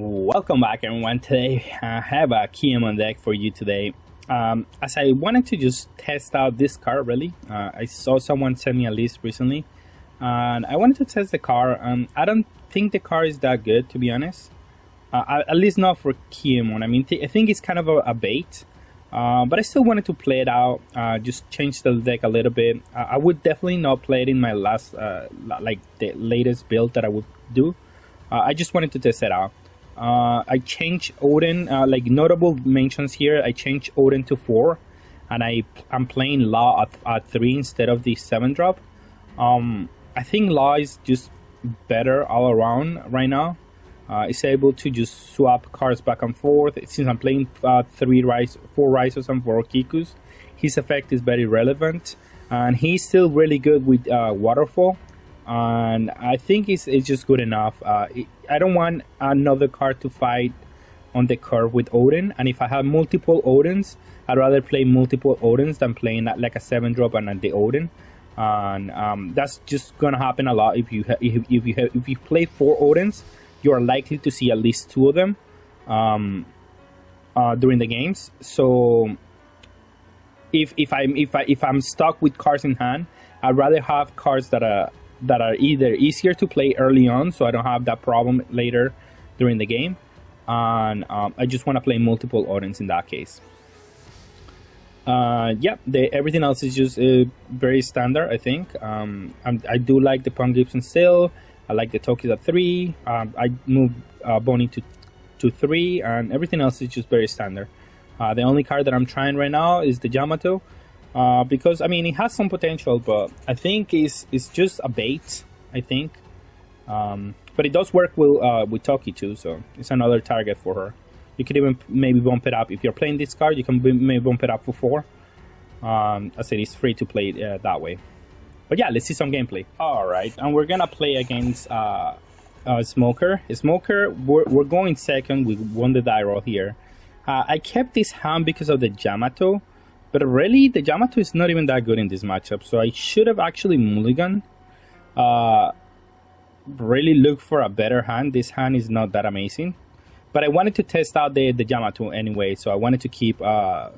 Welcome back, everyone. Today I have a Kiam on deck for you today. As I wanted to just test out this car, really. I saw someone send me a list recently, and I wanted to test the car. I don't think the car is that good, to be honest. At least not for Kiam. I mean, I think it's kind of a bait, but I still wanted to play it out. Just change the deck a little bit. I would definitely not play it in my last, like the latest build that I would do. I just wanted to test it out. I changed Odin, like notable mentions here. I changed Odin to 4, and I'm playing Law at 3 instead of the 7 drop. I think Law is just better all around right now. It's able to just swap cards back and forth. Since I'm playing 4 Rises and 4 Kikus, his effect is very relevant, and he's still really good with Waterfall. And I think it's just good enough. I don't want another card to fight on the curve with Odin, and if I have multiple Odins, I'd rather play multiple Odins than playing like a 7 drop and the Odin. And that's just gonna happen a lot if you play 4 Odins. You are likely to see at least 2 of them during the games. So if I'm stuck with cards in hand, I'd rather have cards that are either easier to play early on, so I don't have that problem later during the game, and I just want to play multiple Odins in that case. Everything else is just very standard, I think. I do like the Punk Gibson still. I like the Tokis at 3. I moved Bonnie to 3, and everything else is just very standard. The only card that I'm trying right now is the Yamato. Because I mean it has some potential, but I think it's just a bait. I think, but it does work with Toki too, so it's another target for her. You could even maybe bump it up if you're playing this card. You can maybe bump it up for 4. I said it's free to play that way. But yeah, let's see some gameplay. All right, and we're gonna play against Smoker. We're going second. We won the die roll here. I kept this hand because of the Yamato. But really, the Yamato is not even that good in this matchup, so I should have actually mulliganed. Really look for a better hand. This hand is not that amazing. But I wanted to test out the Yamato anyway, so I wanted to keep... I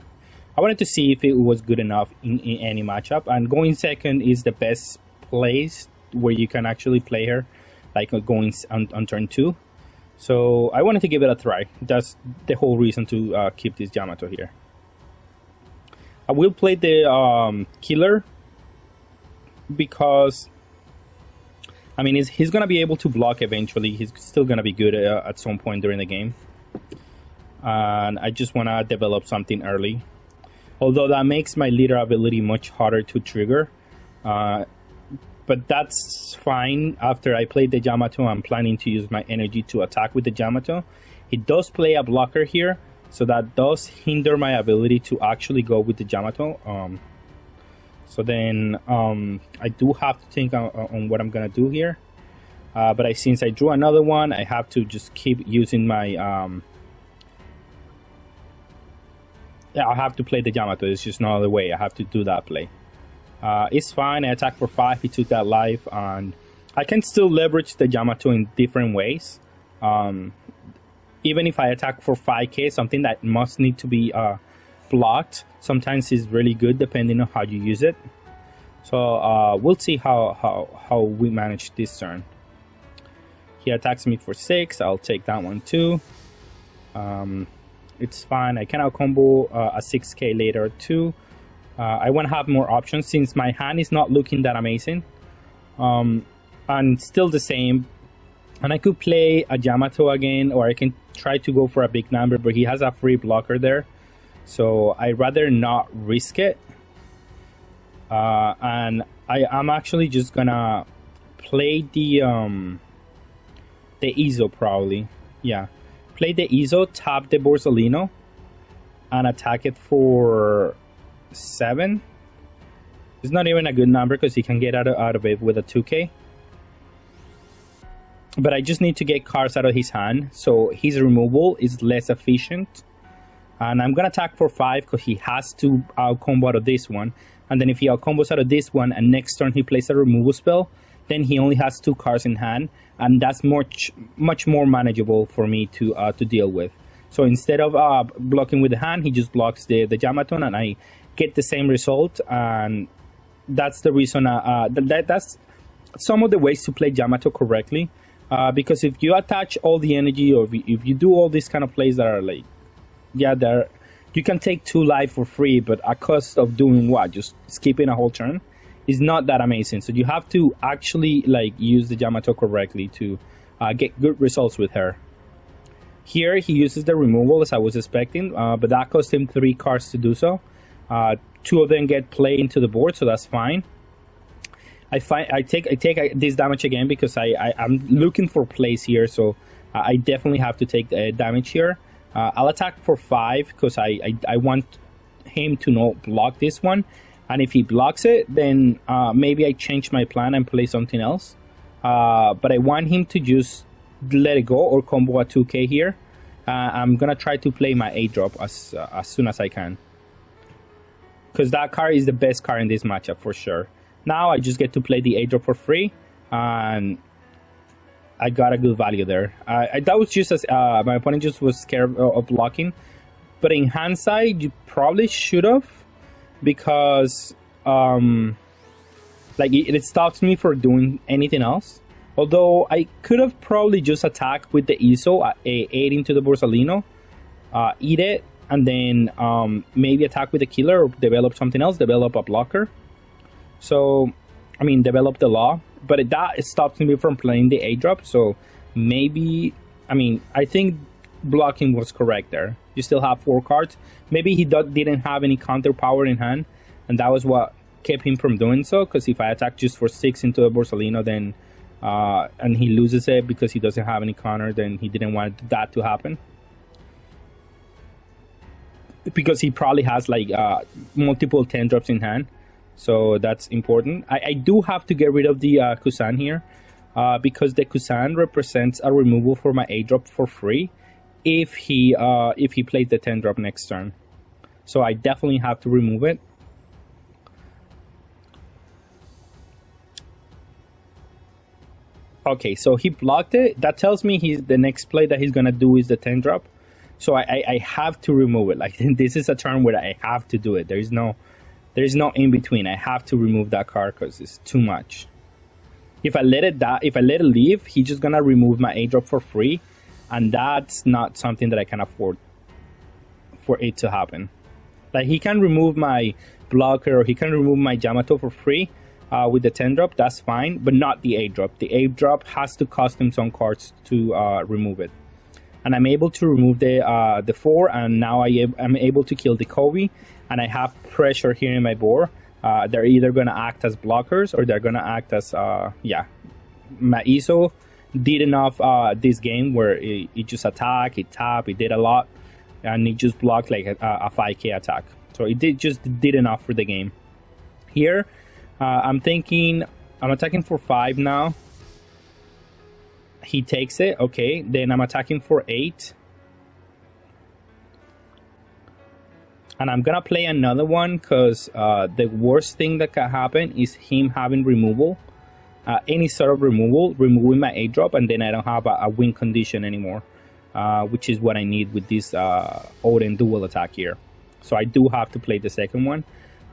wanted to see if it was good enough in any matchup. And going second is the best place where you can actually play her, like going on turn 2. So I wanted to give it a try. That's the whole reason to keep this Yamato here. I will play the killer because, I mean, he's going to be able to block eventually. He's still going to be good at some point during the game. And I just want to develop something early. Although that makes my leader ability much harder to trigger. But that's fine. After I play the Yamato, I'm planning to use my energy to attack with the Yamato. He does play a blocker here. So that does hinder my ability to actually go with the Yamato. So then I do have to think on what I'm gonna do here. But since I drew another one, I have to just keep using my... I have to play the Yamato. There's just no other way. I have to do that play. It's fine. I attack for 5. He took that life, and I can still leverage the Yamato in different ways. Even if I attack for 5k, something that must need to be blocked, sometimes is really good depending on how you use it. So we'll see how we manage this turn. He attacks me for 6. I'll take that one too. It's fine. I can out combo a 6k later too. I want to have more options since my hand is not looking that amazing. And still the same. And I could play a Yamato again, or I can try to go for a big number, but he has a free blocker there. So I'd rather not risk it. And I'm actually just gonna play the Izo probably. Yeah. Play the Izo, tap the Borsalino, and attack it for 7. It's not even a good number because he can get out of it with a 2k. But I just need to get cards out of his hand, so his removal is less efficient. And I'm gonna attack for 5 because he has to out combo out of this one. And then if he out combos out of this one and next turn he plays a removal spell, then he only has 2 cards in hand, and that's much more manageable for me to deal with. So instead of blocking with the hand, he just blocks the Yamato, and I get the same result. And that's the reason. That's some of the ways to play Yamato correctly. Because if you attach all the energy, or if you do all these kind of plays that are like, you can take 2 life for free, but at cost of doing what? Just skipping a whole turn is not that amazing. So you have to actually like use the Yamato correctly to get good results with her. Here he uses the removal as I was expecting, but that cost him 3 cards to do so. 2 of them get played into the board, so that's fine. I take this damage again because I'm looking for plays here, so I definitely have to take the damage here. I'll attack for 5 because I want him to not block this one, and if he blocks it, then maybe I change my plan and play something else. But I want him to just let it go or combo a 2k here. I'm gonna try to play my 8-drop as soon as I can, because that card is the best card in this matchup for sure. Now I just get to play the 8-drop for free, and I got a good value there. That was just as my opponent just was scared of blocking, but in hindsight you probably should have, because like it stops me from doing anything else. Although I could have probably just attacked with the ISO, 8 into the Borsalino, eat it, and then maybe attack with the killer or develop something else, develop a blocker. So, I mean, develop the law, but that stops me from playing the 8-drop. So maybe, I mean, I think blocking was correct there. You still have 4 cards. Maybe he didn't have any counter power in hand, and that was what kept him from doing so. Because if I attack just for 6 into the Borsalino, then and he loses it because he doesn't have any counter, then he didn't want that to happen. Because he probably has like multiple 10-drops in hand. So that's important. I do have to get rid of the Kusan here, because the Kusan represents a removal for my 8-drop for free if he plays the 10-drop next turn. So I definitely have to remove it. Okay, so he blocked it. That tells me the next play that he's gonna do is the 10-drop. So I have to remove it. Like, this is a turn where I have to do it. There's no in between. I have to remove that card because it's too much. If I let it leave, he's just gonna remove my 8-drop for free, and that's not something that I can afford for it to happen. Like, he can remove my blocker, or he can remove my Yamato for free with the 10-drop. That's fine, but not the 8-drop. The 8-drop has to cost him some cards to remove it. And I'm able to remove the 4, and now I'm able to kill the Kobe, and I have pressure here in my board. They're either going to act as blockers, or they're going to act as, my ISO did enough this game where it just attacked, it tapped, it did a lot, and it just blocked like a 5k attack. So it just did enough for the game. Here, I'm attacking for 5 now. He takes it, okay, then I'm attacking for 8. And I'm gonna play another one because the worst thing that can happen is him having removal. Any sort of removing my 8-drop, and then I don't have a win condition anymore, which is what I need with this Odin dual attack here. So I do have to play the second one.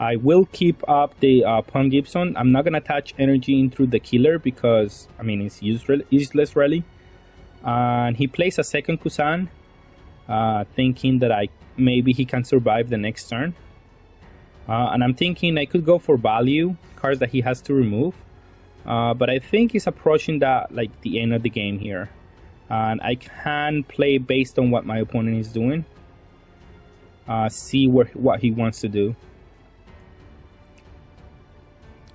I will keep up the Pun Gibson. I'm not gonna attach energy in through the killer because, I mean, it's useless really. And he plays a second Kusan, thinking that maybe he can survive the next turn. And I'm thinking I could go for value cards that he has to remove. But I think he's approaching that like the end of the game here, and I can play based on what my opponent is doing. See what he wants to do.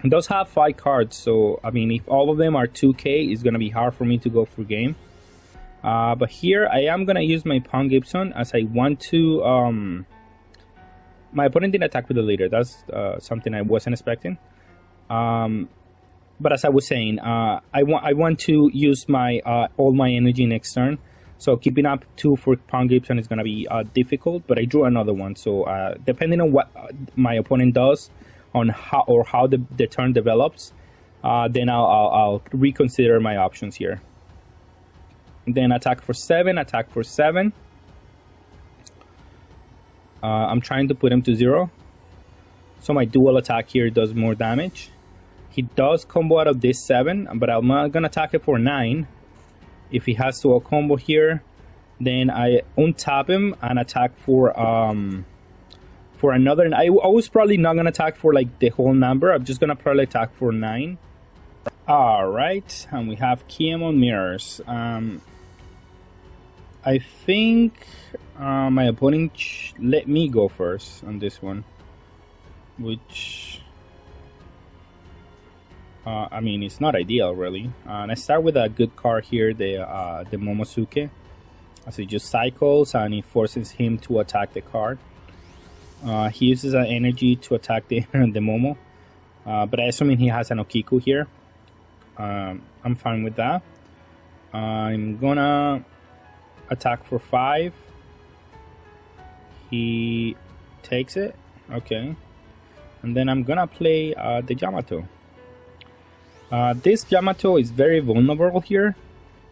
And those have 5 cards, so I mean, if all of them are 2k, it's gonna be hard for me to go for game. But here I am gonna use my Pawn Gibson as I want to. My opponent didn't attack with the leader. That's something I wasn't expecting. But as I was saying, I want to use my all my energy next turn. So keeping up 2 for Pawn Gibson is gonna be difficult. But I drew another one. So depending on what my opponent does, on how the turn develops, then I'll reconsider my options here. Then attack for 7, attack for 7. I'm trying to put him to 0. So my dual attack here does more damage. He does combo out of this 7, but I'm not gonna attack it for 9. If he has to combo here, then I untap him and attack for another. I was probably not gonna attack for like the whole number. I'm just gonna probably attack for 9. All right, and we have Kiemon mirrors. I think my opponent let me go first on this one, which I mean, it's not ideal really. And I start with a good card here, the Momosuke, as he just cycles and it forces him to attack the card. He uses an energy to attack the Momo, but I assume he has an Okiku here. I'm fine with that. I'm gonna attack for 5. He takes it, okay, and then I'm gonna play the Yamato. This Yamato is very vulnerable here,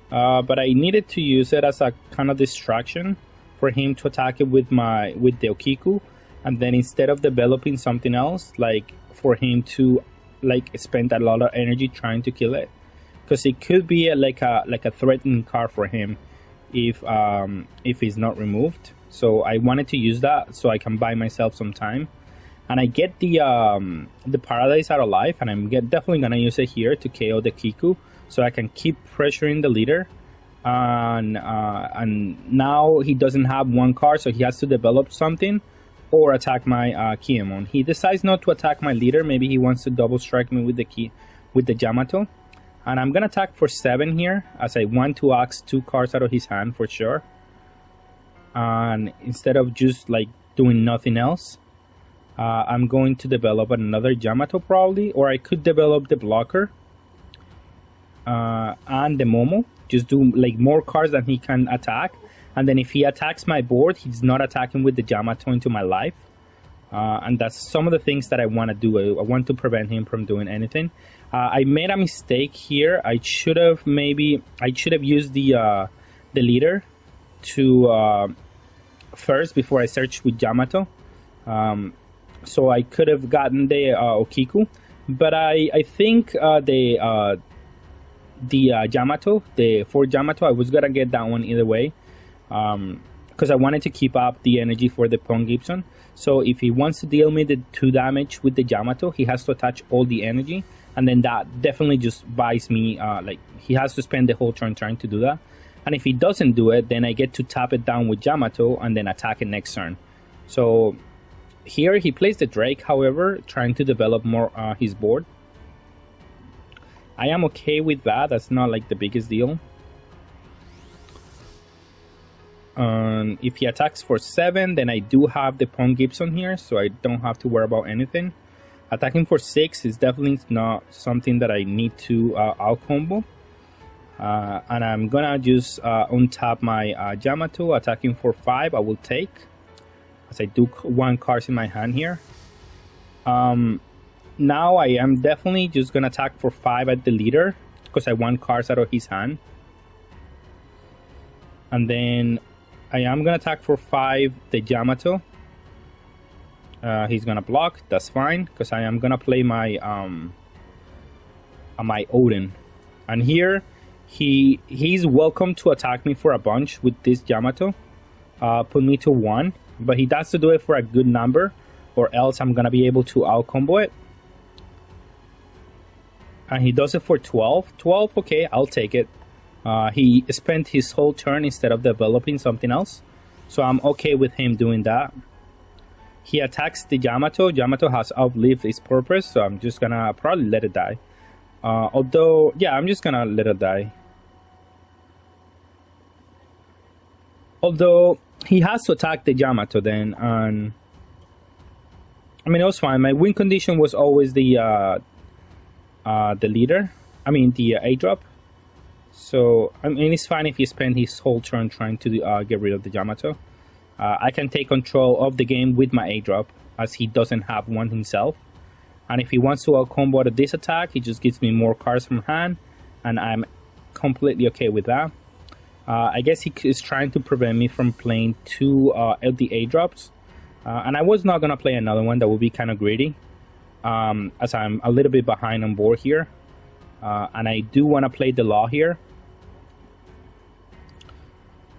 but I needed to use it as a kind of distraction for him to attack it with the Okiku, and then instead of developing something else, like for him to like spend a lot of energy trying to kill it, because it could be like a threatening card for him if he's not removed. So I wanted to use that so I can buy myself some time. And I get the Paradise out of life, and I'm definitely gonna use it here to KO the Kiku, so I can keep pressuring the leader. And now he doesn't have one card, so he has to develop something or attack my Kiemon. He decides not to attack my leader. Maybe he wants to double strike me with the Yamato. And I'm gonna attack for 7 here, as I want to axe 2 cards out of his hand for sure. And instead of just like doing nothing else, I'm going to develop another Yamato probably, or I could develop the blocker and the Momo. Just do like more cards than he can attack, and then if he attacks my board, he's not attacking with the Yamato into my life. And that's some of the things that I want to do. I want to prevent him from doing anything. I made a mistake here. I should have used the leader to first before I searched with Yamato. So I could have gotten the Okiku, but I think the Yamato, the 4th Yamato, I was gonna get that one either way, because I wanted to keep up the energy for the Pong Gibson. So if he wants to deal me the 2 damage with the Yamato, he has to attach all the energy, and then that definitely just buys me, like he has to spend the whole turn trying to do that. And if he doesn't do it, then I get to tap it down with Yamato and then attack it next turn. So here he plays the Drake, however, trying to develop more his board. I am okay with that. That's not like the biggest deal. If he attacks for 7, then I do have the Pong Gibson here, so I don't have to worry about anything. Attacking for 6 is definitely not something that I need to out combo. And I'm gonna just untap my Yamato. Attacking for 5, I will take, as I do 1 card in my hand here. Now I am definitely just gonna attack for 5 at the leader, because I want cards out of his hand. And then I am gonna attack for 5 the Yamato. He's gonna block, that's fine, because I am gonna play my my Odin. And here he's welcome to attack me for a bunch with this Yamato. Put me to 1, but he has to do it for a good number, or else I'm gonna be able to out combo it. And he does it for 12. 12, okay, I'll take it. He spent his whole turn instead of developing something else, so I'm okay with him doing that. He attacks the Yamato. Yamato has outlived its purpose, so I'm just gonna probably let it die. Although, yeah, I'm just gonna let it die. Although he has to attack the Yamato then, and I mean, it was fine. My win condition was always the leader. I mean the A drop. So I mean, it's fine if he spent his whole turn trying to get rid of the Yamato. I can take control of the game with my A drop, as he doesn't have one himself, And if he wants to combo out of this attack, he just gives me more cards from hand, and I'm completely okay with that. I guess he is trying to prevent me from playing two LDA drops, and I was not going to play another one. That would be kind of greedy, as I'm a little bit behind on board here, and I do want to play the Law here,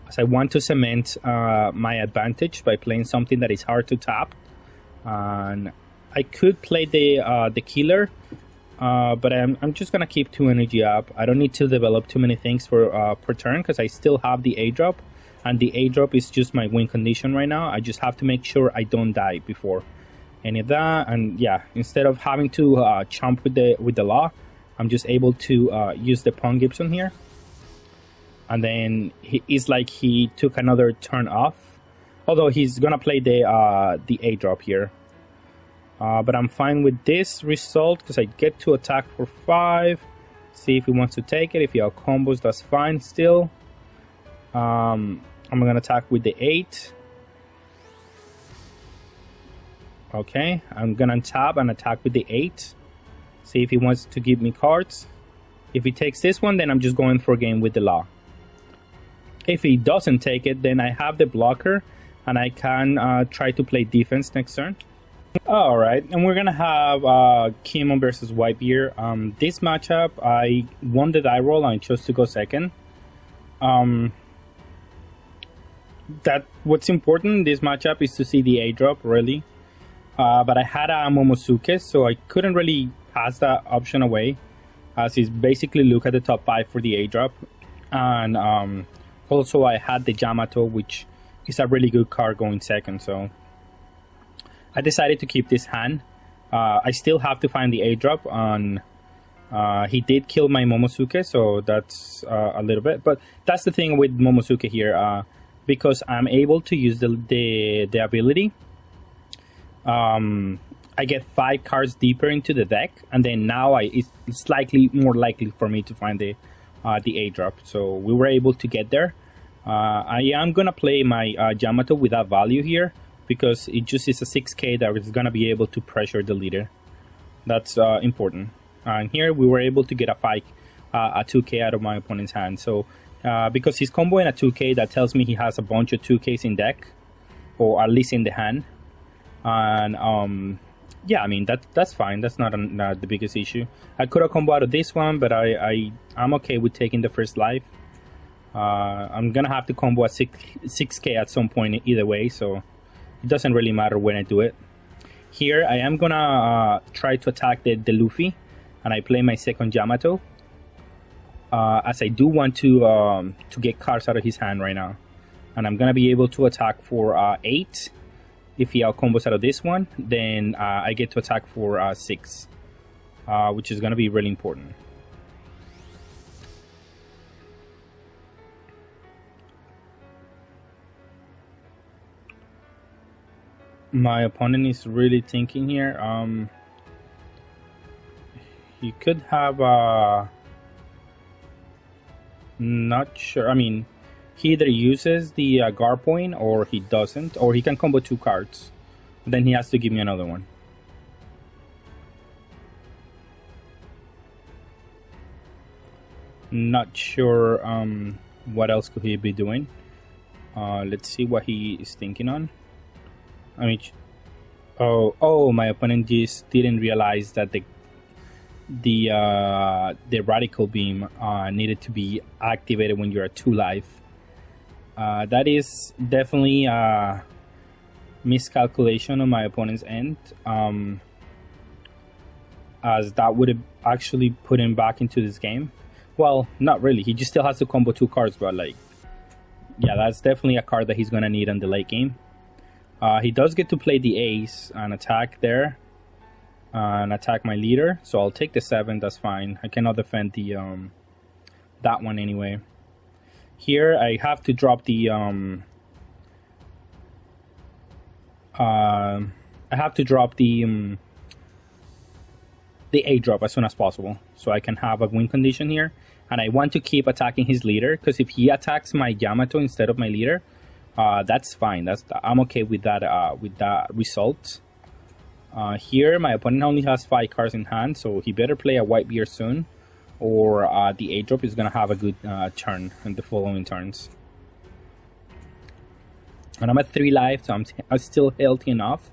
as I want to cement my advantage by playing something that is hard to tap. And I could play the Killer, but I'm just gonna keep 2 energy up. I don't need to develop too many things for per turn, because I still have the A drop, and the A drop is just my win condition right now. I just have to make sure I don't die before any of that. And yeah, instead of having to chomp with the Law, I'm just able to use the Pawn Gibson here. And then it's like he took another turn off, although he's gonna play the A drop here. But I'm fine with this result, because I get to attack for 5. See if he wants to take it. If he out combos, that's fine still. I'm gonna attack with the 8. Okay, I'm gonna tap and attack with the 8. See if he wants to give me cards. If he takes this one, then I'm just going for a game with the Law. If he doesn't take it, then I have the blocker, and I can try to play defense next turn. Alright, and we're gonna have Kiemon versus Whitebeard. This matchup, I won the die roll and I chose to go second. That what's important in this matchup is to see the A drop, really. But I had a Momosuke, so I couldn't really pass that option away, as he's basically look at the top 5 for the A drop. And also I had the Yamato, which is a really good card going second, so I decided to keep this hand. I still have to find the A drop on. He did kill my Momosuke, so that's a little bit. But that's the thing with Momosuke here, because I'm able to use the ability. I get 5 cards deeper into the deck, and then now it's slightly more likely for me to find the A drop. So we were able to get there. I am gonna play my Yamato without value here, because it just is a 6k that is going to be able to pressure the leader. That's important. And here we were able to get a 2k out of my opponent's hand. So because he's comboing a 2k, that tells me he has a bunch of 2ks in deck, or at least in the hand. And yeah, I mean that's fine. That's not the biggest issue. I could have combo out of this one, but I'm okay with taking the first life. I'm gonna have to combo a 6k at some point either way, so it doesn't really matter when I do it. Here I am gonna try to attack the Luffy, and I play my second Yamato, as I do want to get cards out of his hand right now. And I'm gonna be able to attack for 8. If he out combos out of this one, then I get to attack for 6, which is gonna be really important. My opponent is really thinking here. He could have not sure. I mean, he either uses the guard point or he doesn't, or he can combo 2 cards. Then he has to give me another one. Not sure what else could he be doing. Let's see what he is thinking on. I mean, oh, my opponent just didn't realize that the radical beam needed to be activated when you're at 2 life. That is definitely a miscalculation on my opponent's end, as that would have actually put him back into this game. Well, not really. He just still has to combo 2 cards, but like, yeah, that's definitely a card that he's gonna need on the late game. He does get to play the ace and attack there, and attack my leader. So I'll take the 7. That's fine. I cannot defend the that one anyway. Here I have to drop the A drop as soon as possible, so I can have a win condition here. And I want to keep attacking his leader, because if he attacks my Yamato instead of my leader, that's fine. I'm okay with that result. Here, my opponent only has 5 cards in hand, so he better play a white beer soon, or the 8 drop is gonna have a good turn in the following turns. And I'm at 3 life, so I'm still healthy enough.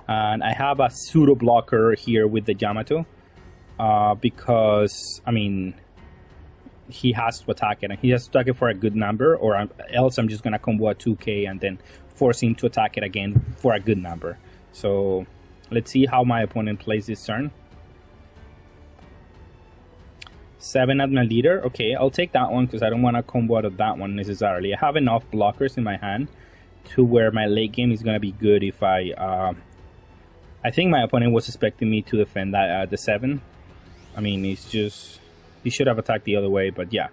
And I have a pseudo blocker here with the Yamato, because I mean, he has to attack it, and he has to attack it for a good number, or else I'm just gonna combo a 2k and then force him to attack it again for a good number. So let's see how my opponent plays this turn. 7 at my leader. Okay, I'll take that one because I don't want to combo out of that one necessarily. I have enough blockers in my hand to where my late game is gonna be good if I think my opponent was expecting me to defend that the 7. I mean, he should have attacked the other way, but yeah.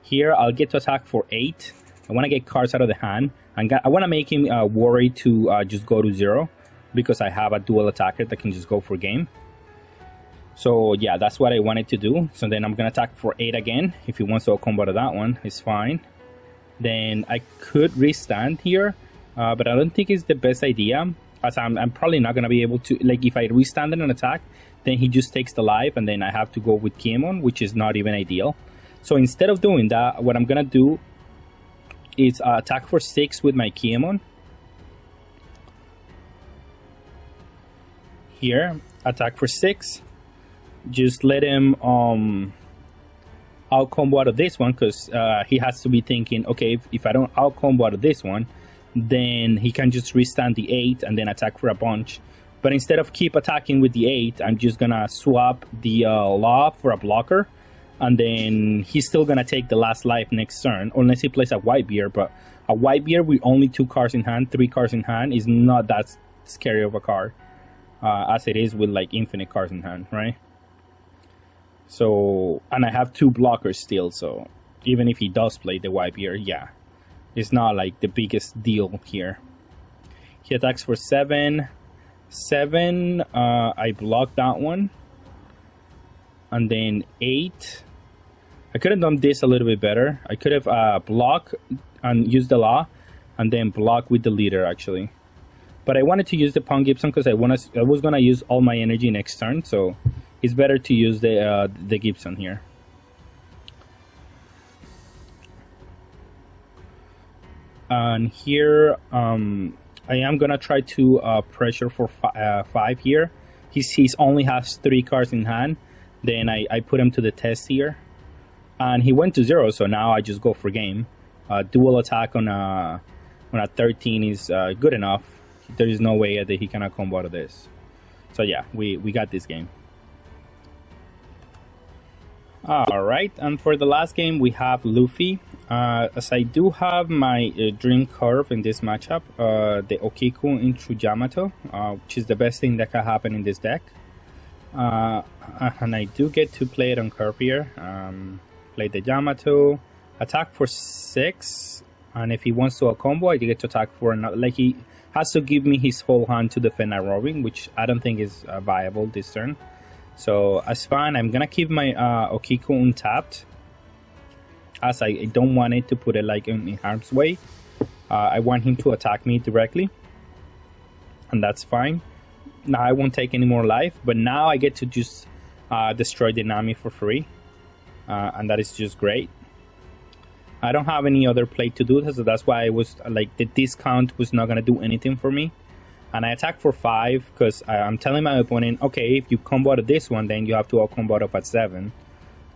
Here I'll get to attack for 8. I want to get cards out of the hand. I want to make him worry to just go to 0, because I have a dual attacker that can just go for game. So yeah, that's what I wanted to do. So then I'm gonna attack for 8 again. If he wants to combo to that one, it's fine. Then I could restand here, but I don't think it's the best idea, as I'm probably not gonna be able to, like, if I restand an attack, then he just takes the life, and then I have to go with Kiemon, which is not even ideal. So instead of doing that, what I'm gonna do is attack for 6 with my Kiemon. Here, attack for 6. Just let him out combo out of this one, because he has to be thinking, okay, if I don't out combo out of this one, then he can just restand the 8 and then attack for a bunch. But instead of keep attacking with the 8, I'm just gonna swap the law for a blocker, and then he's still gonna take the last life next turn, unless he plays a white beer. But a white beer with only 2 cards in hand, 3 cards in hand, is not that scary of a card, as it is with like infinite cards in hand, right? So, and I have 2 blockers still, so even if he does play the white beer, yeah, it's not like the biggest deal here. He attacks for 7. I block that one, and then 8. I could have done this a little bit better. I could have block and use the law, and then block with the leader actually. But I wanted to use the Pawn Gibson because I was gonna use all my energy next turn, so it's better to use the Gibson here. And here, I am gonna try to pressure for 5 here. He only has 3 cards in hand. Then I put him to the test here, and he went to 0. So now I just go for game. Dual attack on a 13 is good enough. There is no way that he cannot combo out of this. So yeah, we got this game. Alright, and for the last game we have Luffy. As I do have my Dream Curve in this matchup, the Okiku into Yamato, which is the best thing that can happen in this deck. And I do get to play it on curve here. Play the Yamato, attack for 6, and if he wants to a combo, I get to attack for another. Like, he has to give me his whole hand to defend a Robin, which I don't think is viable this turn. So as fine, I'm gonna keep my Okiku untapped, as I don't want it to put it like in harm's way. I want him to attack me directly, and that's fine. Now I won't take any more life, but now I get to just destroy the Nami for free, and that is just great. I don't have any other play to do this, so that's why I was like, the discount was not gonna do anything for me. And I attack for 5 because I'm telling my opponent, okay, if you combo out of this one, then you have to combo out of at 7.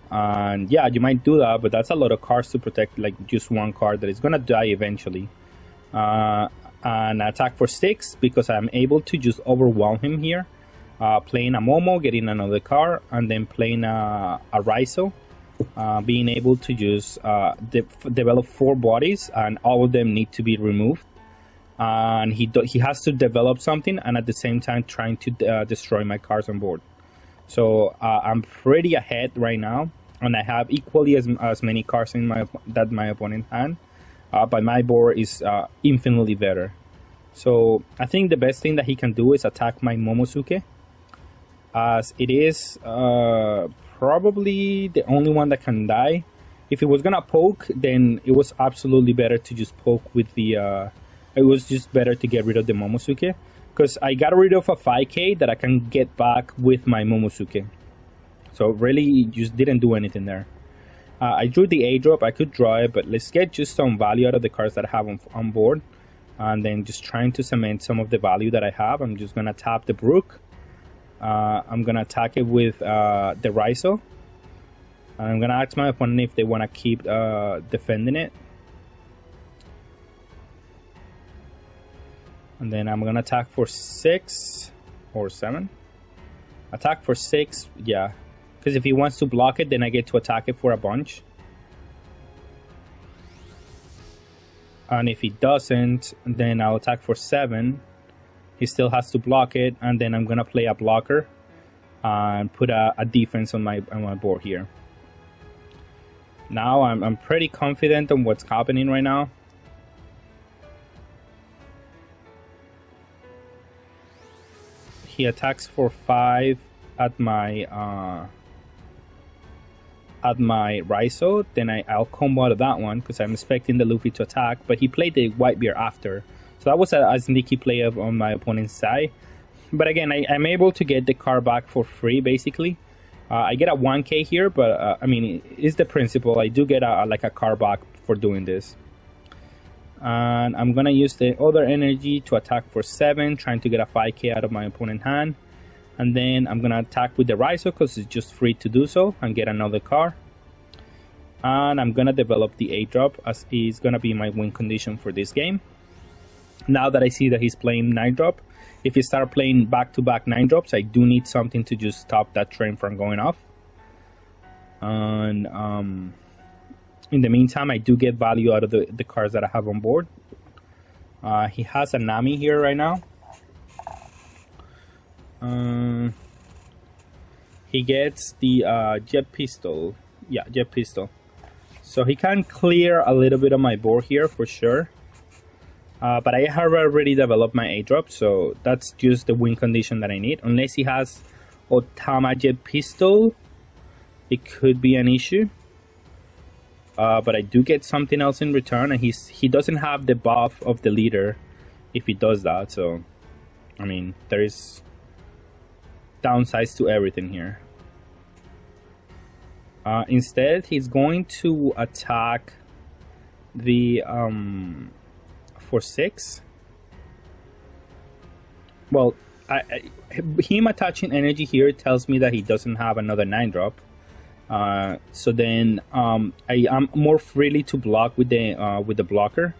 And yeah, you might do that, but that's a lot of cards to protect, like just one card that is gonna die eventually. And I attack for 6 because I'm able to just overwhelm him here, playing a Momo, getting another card, and then playing a Raizo, being able to just develop 4 bodies, and all of them need to be removed. And he has to develop something, and at the same time trying to destroy my cards on board. So I'm pretty ahead right now, and I have equally as many cards in my opponent hand, but my board is infinitely better. So I think the best thing that he can do is attack my Momosuke, as it is probably the only one that can die. If it was gonna poke, then it was absolutely better to just poke with the it was just better to get rid of the Momosuke, because I got rid of a 5k that I can get back with my Momosuke. So really just didn't do anything there. I drew the A drop. I could draw it, but let's get just some value out of the cards that I have on board, and then just trying to cement some of the value that I have. I'm just gonna tap the Brook. I'm gonna attack it with the Raizo. I'm gonna ask my opponent if they want to keep defending it. And then I'm gonna attack for 6 or 7. Attack for 6, yeah. Because if he wants to block it, then I get to attack it for a bunch. And if he doesn't, then I'll attack for 7. He still has to block it, and then I'm gonna play a blocker and put a defense on my board here. Now I'm pretty confident on what's happening right now. He attacks for 5 at my Raizo. Then I'll combo out of that one because I'm expecting the Luffy to attack, but he played the White Bear after. So that was a sneaky play on my opponent's side. But again, I'm able to get the card back for free, basically. I get a 1k here, but I mean, it's the principle. I do get like a card back for doing this. And I'm gonna use the other energy to attack for 7, trying to get a 5k out of my opponent's hand. And then I'm gonna attack with the Raizo because it's just free to do so and get another card. And I'm gonna develop the 8-drop as is gonna be my win condition for this game. Now that I see that he's playing 9-drop, if he start playing back-to-back 9-drops, I do need something to just stop that train from going off. And in the meantime, I do get value out of the cards that I have on board. He has a Nami here right now. He gets the Jet Pistol. Yeah, Jet Pistol. So he can clear a little bit of my board here for sure. But I have already developed my 8-drop, so that's just the win condition that I need. Unless he has Otama Jet Pistol, it could be an issue. But I do get something else in return, and he doesn't have the buff of the leader if he does that. So, I mean, there is downsides to everything here. Instead, he's going to attack the for 6. Well, him attaching energy here tells me that he doesn't have another 9-drop. So then I am more freely to block with the blocker.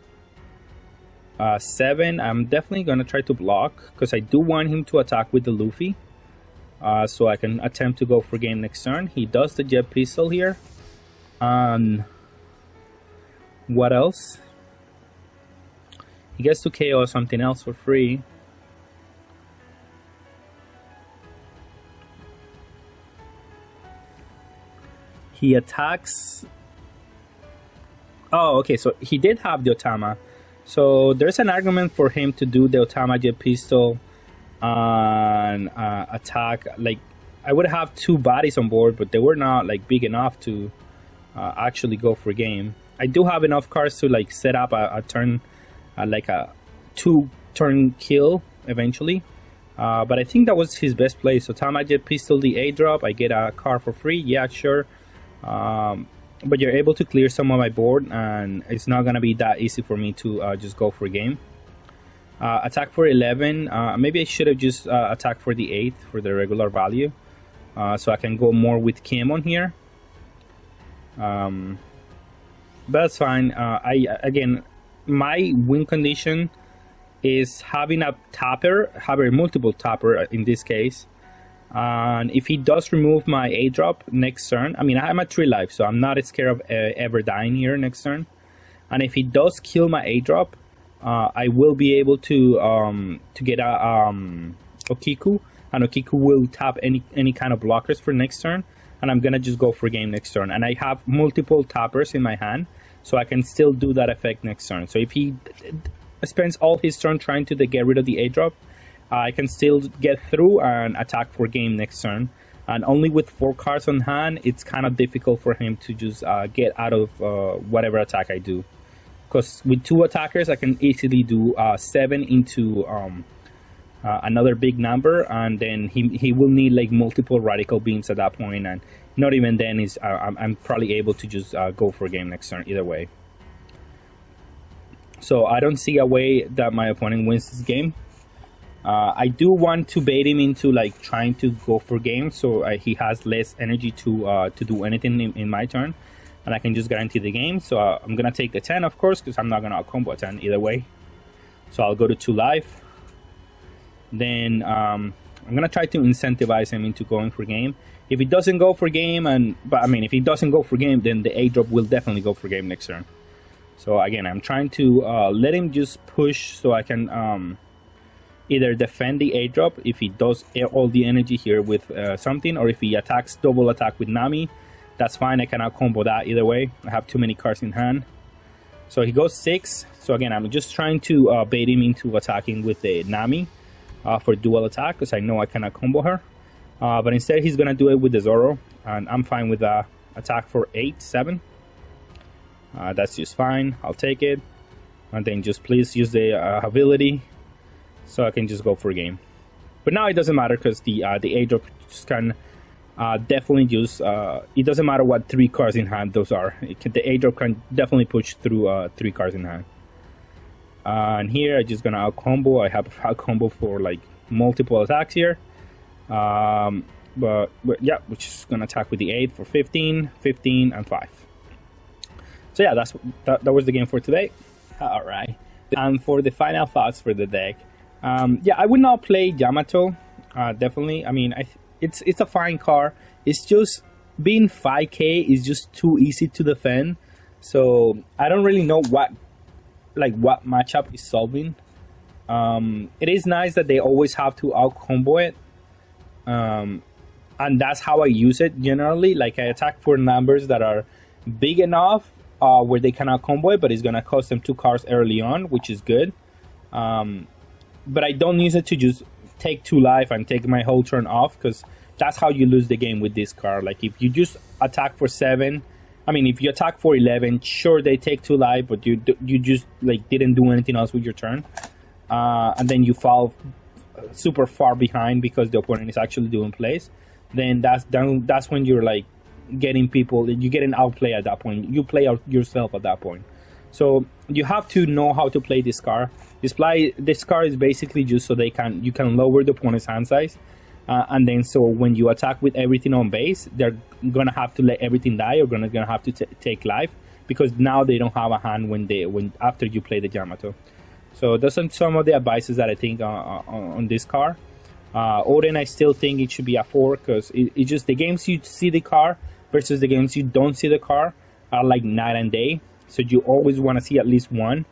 7, I'm definitely gonna try to block because I do want him to attack with the Luffy. So I can attempt to go for game next turn. He does the Jet Pistol here. What else? He gets to KO something else for free. He attacks. Oh, okay, so he did have the Otama. So there's an argument for him to do the Otama Jet Pistol and attack. Like, I would have 2 bodies on board, but they were not like big enough to actually go for game. I do have enough cards to like set up a turn, like a 2-turn kill eventually. But I think that was his best play. So Otama Jet Pistol, the 8-drop, I get a card for free. Yeah, sure. But you're able to clear some of my board, and it's not gonna be that easy for me to just go for game. Attack for 11. Maybe I should have just attacked for the 8th for the regular value, so I can go more with Kim on here. But that's fine. Again, my win condition is having a tapper, having multiple tapper in this case. And if he does remove my 8-drop next turn, I mean, I'm at 3 life, so I'm not scared of ever dying here next turn. And if he does kill my 8-drop, I will be able to get a Okiku, and Okiku will tap any kind of blockers for next turn, and I'm gonna just go for game next turn. And I have multiple tappers in my hand, so I can still do that effect next turn. So if he spends all his turn trying to get rid of the 8-drop, I can still get through and attack for game next turn. And only with 4 cards on hand, it's kind of difficult for him to just get out of whatever attack I do. Because with 2 attackers, I can easily do 7 into another big number, and then he will need like multiple radical beams at that point, and not even then is I'm probably able to just go for game next turn either way. So I don't see a way that my opponent wins this game. I do want to bait him into like trying to go for game, so he has less energy to do anything in my turn, and I can just guarantee the game. So I'm gonna take the 10, of course, because I'm not gonna combo a 10 either way. So I'll go to 2 life. Then I'm gonna try to incentivize him into going for game. If he doesn't go for game, if he doesn't go for game, then the 8-drop will definitely go for game next turn. So again, I'm trying to let him just push so I can either defend the 8-drop if he does all the energy here with something, or if he attacks double attack with Nami, that's fine. I cannot combo that either way. I have too many cards in hand. So he goes 6. So again, I'm just trying to bait him into attacking with the Nami for dual attack, because I know I cannot combo her. But instead he's gonna do it with the Zoro, and I'm fine with that. Attack for 8, 7. That's just fine. I'll take it, and then just please use the ability so I can just go for a game. But now it doesn't matter, because the 8-drop just can definitely use. It doesn't matter what 3 cards in hand those are. The 8-drop can definitely push through 3 cards in hand. And here I'm just gonna out combo. I have a combo for like multiple attacks here. But yeah, we're just gonna attack with the 8 for 15, 15, and 5. So yeah, that was the game for today. All right. And for the final thoughts for the deck, yeah, I would not play Yamato. Definitely. I mean, it's a fine card. It's just being 5k is just too easy to defend. So I don't really know what matchup is solving. It is nice that they always have to out combo it. And that's how I use it generally. Like I attack for numbers that are big enough where they cannot combo it, but it's gonna cost them 2 cards early on, which is good. But I don't use it to just take 2 life and take my whole turn off, because that's how you lose the game with this card. Like if you just attack for 7, I mean, if you attack for 11, sure they take 2 life, but you just like didn't do anything else with your turn, and then you fall super far behind because the opponent is actually doing plays. Then that's when you're like getting people, you're getting outplay at that point. You play out yourself at that point. So you have to know how to play this card. This card is basically just so you can lower the opponent's hand size, and then so when you attack with everything on base, they're gonna have to let everything die, or gonna have to take life, because now they don't have a hand when after you play the Yamato. So those are some of the advices that I think on this card. Odin, I still think it should be a 4, because it just, the games you see the card versus the games you don't see the card are like night and day. So you always want to see at least one,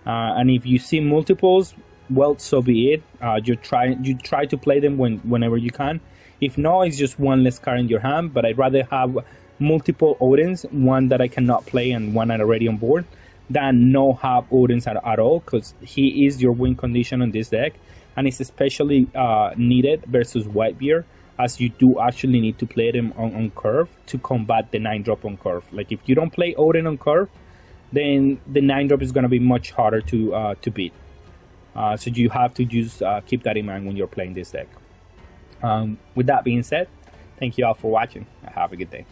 and if you see multiples, well, so be it. You try to play them whenever you can. If not, it's just one less card in your hand. But I'd rather have multiple Odins, one that I cannot play and one already on board, than no have Odins at all, because he is your win condition on this deck, and it's especially needed versus Whitebeard, as you do actually need to play them on curve to combat the 9-drop on curve. Like if you don't play Odin on curve, then the 9-drop is going to be much harder to beat. So you have to just keep that in mind when you're playing this deck. With that being said, thank you all for watching. Have a good day.